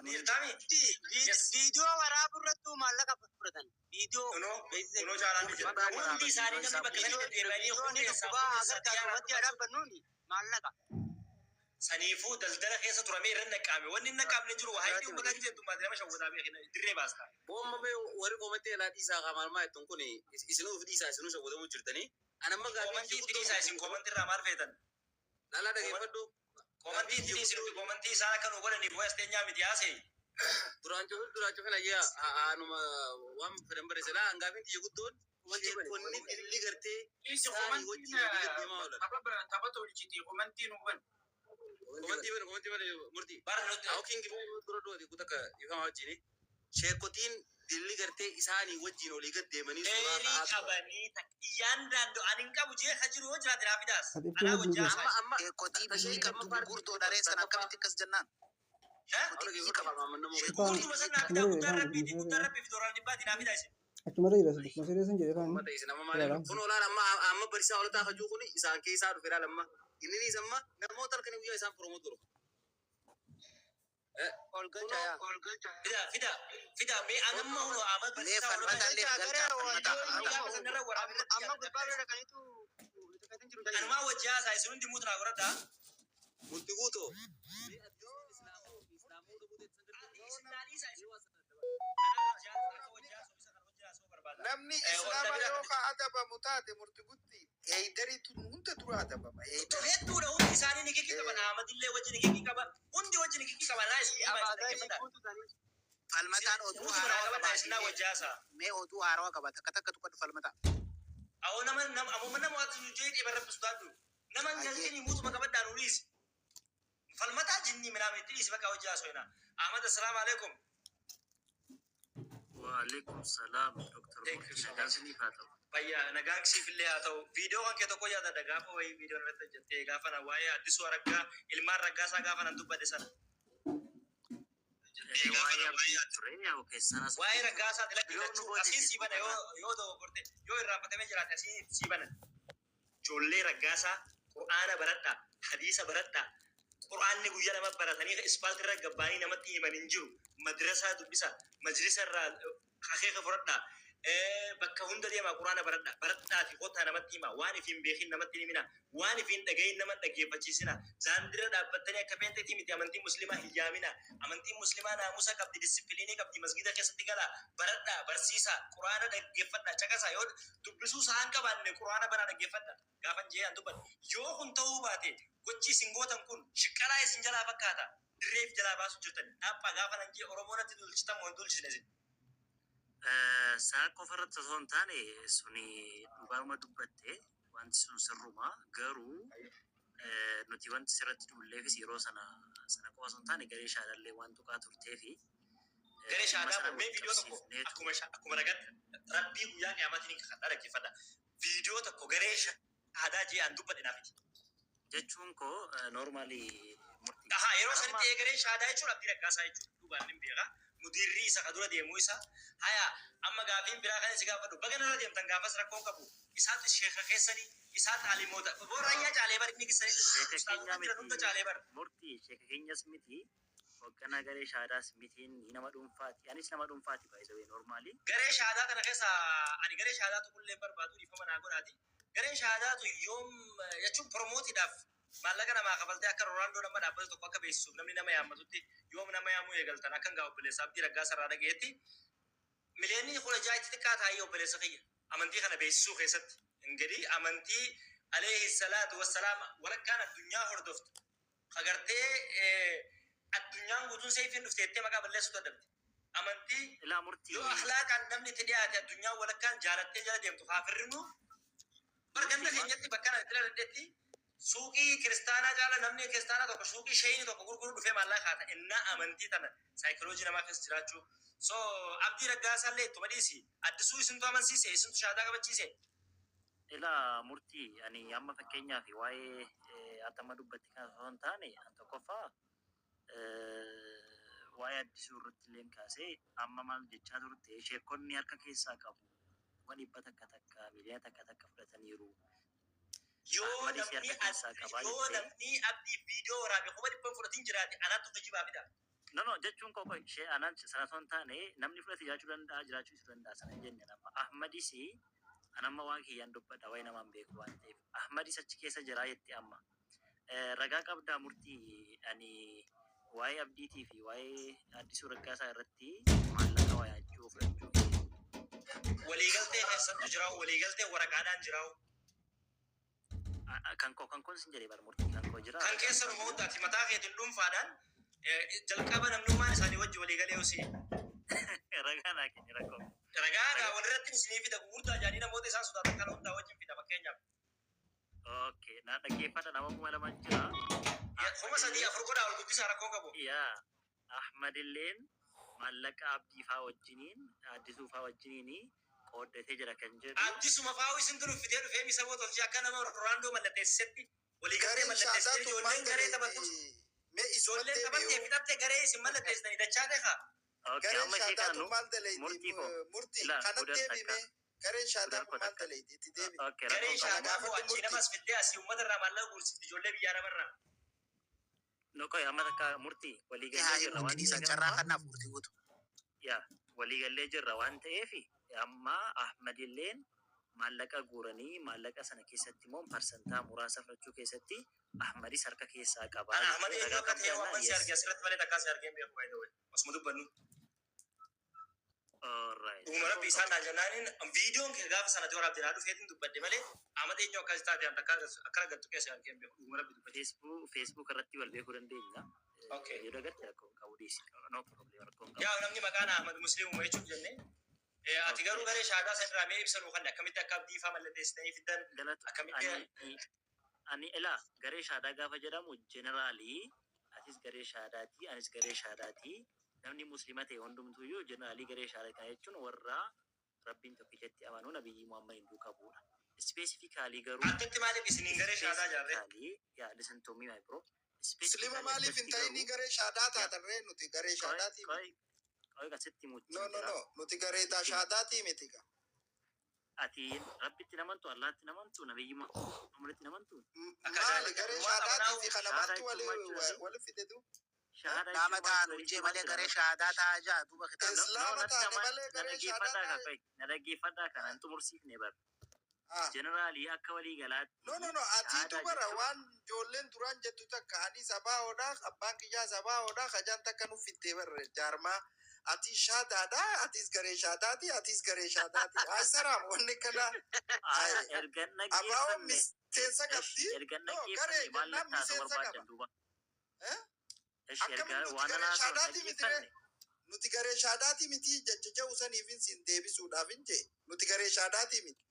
Dirtami video waraabirrattu maallaqa fudhatan video uno jaalan hundi isaanii namni bakka sanatti deebi'anii hundi kubaa agartaa wanti adabbannuuni maallaqa saniifuu daldala keessa turamee irra naqaame wanni naqaamne jiru haayidii ummata jedhummaa nama shawwataa beekna dirree baasta boomma mee warri qomatee laa dhiisaa qaamaan maayetun kun isinuu fi dhiisaa isinuu shawwatamuu jirtanii anamma gaaffii dhiisaa isin komantii irraa maal feetan laalaa dhageeffadhu komantii isin komantii isaan akka nu godhanii bu'aa isteenyaa miti haasee duraan kana yaa anuma waan fedhan bare sala angaafiin tiyya guddoon konni dilli gartee isaanii wajjin deemaa oolan taphatoo lijiti komantii nu ban komantii ban murtii hawkiin gibee dura dooti kutaka ifamaa wajjini sheekotiin dilli gartee isaanii wajjin olii gad deemanii suuraa ta'aa qabanii takkiyaan daandoo anin qabu jee hajiru yoo jiraate raafidaas anaa wajjaa amma sheekotii biyyi qabdu gurgurdoo daree sana akkamitti akkas jennaan Achumara jira saddeet masirreessan jedhee kan kun olaan amma barisaa ol ta'a hajuu kun isaan keessaa dhufeera lamma inni amma namoota halkanii guyyaa isaan promoot godhu. Fida mee anamma hunu amma barisaa ol ta'a anuma wajjaa isaa isin hundi muutu naa godhadhaa murti guutuu. Namni Islaama yoo ka adabamu taate murtigutti eeydariitu hunda dura adabama. Hedduudha hundi isaanii ni kiki qaban Ahmadillee wajjin ni kiki qaba hundi wajjin ni kiki qaban falmataan oduu haarawaa qaba. Mee oduu haarawaa qaba takka tuqqatu falmataa. Awoo nama waati nu jee dhiiba rabbi sutaadhu nama galtanii muutuma qabadhaan uriis falmataa jinni minaamin dhiisi bakka hojjaa soina. Ahmad assalaamu alaikum. Waalaikum salam Dr. Murti nagaasni faatau. Bayya nagaanksi fillee haa ta'u viidiyoo kan kee tokko yaada gaafa wayii viidiyoon irratti jettee gaafa na waa'ee addisuu araggaa ilmaan raggaasaa gaafa nan dubbadhe sana. Waa'ee raggaasaa dilachuu asii sii bana yoo dogoggorte yoo irraanfatamee jiraate asii sii bana. Ijoollee raggaasaa Qur'aana baradhaa hadiisa baradhaa Qur'aanni guyyaa nama baratanii ispaaltii irra gabbaanii namatti himan hin jiru. Madrasaa dubbisa majlisa irraa haqiiqa fudhadhaa bakka hunda deemaa Qur'aana baradhaa fi qotaa namatti hima waan ifiin beekin namatti himina waan ifiin dhagayin nama dhaggeeffachiisina daandira dhaabbattanii akka feenteetii miti amantiin muslimaa hin yaamina amantiin muslimaa naamusa qabdi disipiliinii qabdi masgida keessatti galaa baradhaa barsiisaa Qur'aana dhaggeeffadhaa caqasaa yoo dubbisuu sa'aan qabaanne Qur'aana banaa dhaggeeffadhaa gaafan jee an dubbadha yoo kun ta'uu baate gochi isin gootan kun shiqqalaa isin jalaa fakkaata dirreef jalaa baasuu jirtan dhaabba gaafa nan jee Oromoonatti dulchitan moo hin dulchine isin. Saa qofa irratti osoo hin taane suni dhugaaruma dubbatte wanti sun sirruma garuu nuti wanti sirratti dubulleefis yeroo sana qofa osoo hin taane garee shaadallee waan tuqaa turtee fi garee shaadaa mee viidiyoo tokko akkuma nagaatti rabbii guyyaa qiyamaatiin kakadhaa dhaggeeffadha viidiyoo tokko garee shaadaa jee an dubbadhe naafiti. Jechuun koo normaalii murtii. Yeroo sanitti eegalee shaadaa jechuun abdii raggaasaa jechuudha dhugaan hin beekaa. Mudirri isa kadura deemuu isa haya amma gaafiin biraa kan isin gaafadhu baga narra deemtan gaafas rakkoon qabu isaatu sheekha keessanii isaatu alimoota boorayyaa caalee bar inni gisanii hunda caalee bar murtii sheekha keenyas miti hoogganaa garee shaadaas mitiin nama dhuunfaati anis nama dhuunfaati baay'ee normaali garee shaadaa kana keessa ani garee shaadaatu kullee barbaadu dhiifama naa godhaati garee shaadaatu yoom jechuun promootiidhaaf maallaqa namaa kafaltee akka Ronaaldoo nama dhaabbatu tokko akka beeksisuuf namni nama yaammatutti yoom nama yaamuu eegaltan akka hin gaa'u obboleessa abdii raggaasaa irraa dhagayetti miliyoonni 16 xiqqaa taa'ee obboleessa kiyya amantii kana beeksisuu keessatti ingedi amantii alayhi salaatu wassalaam walakkaan addunyaa hordoftu agartee addunyaan guutuun seefiin dhufteettee maqaa balleessutu adabde amantii yoo akhlaaqaan namni itti dhiyaate addunyaa walakkaan jaalattee jala deemtu haafirrinu barganda keenyatti bakka itti dhaladhetti suuqii kiristaanaa jaala namni kiristaanaa tokko suuqii shayinii tokko gurguruu dhufee maallaqa haata innaa amantii tana saayikoloojii namaa keessa jiraachuu so abdii raggaasaa illee ittuma dhiisi addisuu isintu amansiise isintu shaadaa qabachiise. Ilaa murtii ani amma fakkeenyaaf waa'ee atama dubbatti kan osoo hin taane an tokkoffaa waa'ee addisuu irratti illee kaasee amma maal jechaa turte sheekonni harka keessaa qabu waan dhibba takka miliyoona takka fudhataniiru. Yoo namni abdii viidiyoo waraabe kuma dhibban fudhatiin jiraate anaatu tajibaa fida. No, jechuun koko ishee anan sana son taane namni fudhate jiraachuu danda'a sana jenne nama. Ahmadis anamma waan kiyyaan dubbadha wayi namaan beeku waan ta'eef. Ahmadis achi keessa jira jetti amma. Ragaa qabdaa murtii ani waa'ee abdiitii fi waa'ee addisuu raggaasaa irratti maallaqa wayaachuu fudhachuu waliigaltee keessattu jiraa'u waliigaltee waraqaadhaan jiraa'u. Kan kun sin jedhee barmurtii kan koo jira. Kan keessa nu mootaati mataa keetiin dhuunfaadhaan jalqaba namnummaan isaanii wajji waliigalee osii. Ragaa naa kenni rakkoo. Ragaadhaa walirratti isinii fida gurgurtaa jaanii namoota isaan sodaatan kana hundaa wajjin fida fakkeenyaaf. Okay, na dhaggeeffata nama kuma lamaan jira. Kuma sadii afur godhaa ol guddisaa rakkoo qabu. Yaa Ahmadilleen maallaqa abdii faa wajjiniin addisuu faa wajjiniin qooddatee jira kan jedhu. Addisuma faa isin tunu fidee dhufee misa bootof akka nama raandoo mallatteessisetti waliigaltee mallatteessitee ijoolleen garee taphattus. Ijoolleen taphattee fidhattee garee isin mallatteessitanii dachaa ta'e. Okay, amma ishee kana murtii kanatti deebime. Gareen shaataa kun maal daleetii itti deebi. Gareen shaataa kun achii namas fiddee asii uummata irraa maallaqa guursitti ijoollee biyyaa namarraa. Noko amma takka murtii waliigallee jirra waan ta'eef. Carraa kanaaf murtii guutu. Yaa waliigallee jirra waan ta'eef amma Ahmadilleen maallaqa guuranii maallaqa sana keessatti immoo parsantaa muraasa fudhachuu keessatti Ahmadis harka keessaa qaba. Ahmadii yoo akka ta'e waan si argee asirratti malee takkaa si argee beeku baay'ee ta'u. Osuma dubbannu. Uumara biisaan jennaanin viidiyoon kee gaafa sana ta'uu raabdinaa dhufeetiin dubbadde malee amma eenyu akkas taate akka argattu keessa argeen beeku. Uumara dubbadde. Facebook irratti wal beekuu dandeenya. Okay. Yoo dagatte rakkoo qabu dhiisi. No problem rakkoo qabu. Yaa namni maqaan Ahmad Musliimuma jechuuf jennee. Ati garuu garee shaadaa san irraa mee ibsanuu kan akkamitti akka abdii faa mallatteessitanii fiddan akkamitti. Ani ilaa garee shaadaa gaafa jedhamu jeneraalii atis garee shaadaati anis garee shaadaati. Namni muslima ta'e hundumtuyyuu jeneraalii garee shaadaa jechuun warra rabbiin tokkichatti amanuu nabiyyi Muhammad hin duukaa bu'uudha. Specifically garuu attatti maaliif isiniin garee shaadaa jaarree? Yaa listen to me my bro. Muslima maaliif hin ta'ini garee shaadaa taatarree nuti garee shaadaati. Qoy kasitti muchi. No nuti garee shaadaati miti ka. Ati rabbitti namantu Allahatti namantu nabiyyi Muhammaditti namantu. Maali garee shaadaati fi kana martu wali fidetu. Nama ta'an hojii malee garee shaadaa ta'aa jira duuba kitaaba. Islaama ta'an malee garee shaadaa ta'aa. Na dhaggeeffadhaa kana hin xumursiifne bara. Jeneraalii akka walii galaatti. No atiitu bara waan ijoolleen duraan jettu takka ani sabaahoodhaa abbaan kiyyaa sabaahoodhaa kajaan takka nuuf fittee bara jaarmaa. Ati shaadaadha atis garee shaadaati atis garee shaadaati. Asaraam wanni kana. Ergan Abaa'oon miseensa qabdi. Ergan dhaggeeffadhe maal taasisa barbaadan duuba. Nuti garee shaadaati miti jecha ja'u saniifin siin deebisuudhaaf hin jee nuti garee shaadaati miti.